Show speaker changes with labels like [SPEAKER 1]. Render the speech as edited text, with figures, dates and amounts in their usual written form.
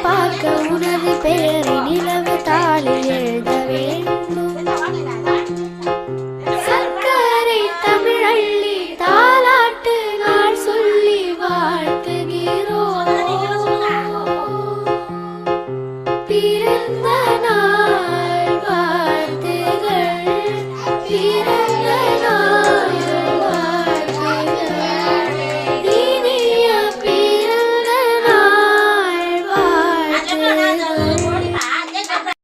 [SPEAKER 1] பார்க்க உனது பெயரை நிலவு தாளில் எழுத வேண்டும். சர்க்கரை தமிழள்ளி தாலாட்டு நாள் சொல்லி வாழ்த்துகிறோம். பிறந்த நாள் வாழ்த்துகள், பிறந்த நாள் வாழ்த்துகள், இனிய பிறந்த நாள் வாழ்த்துகள்.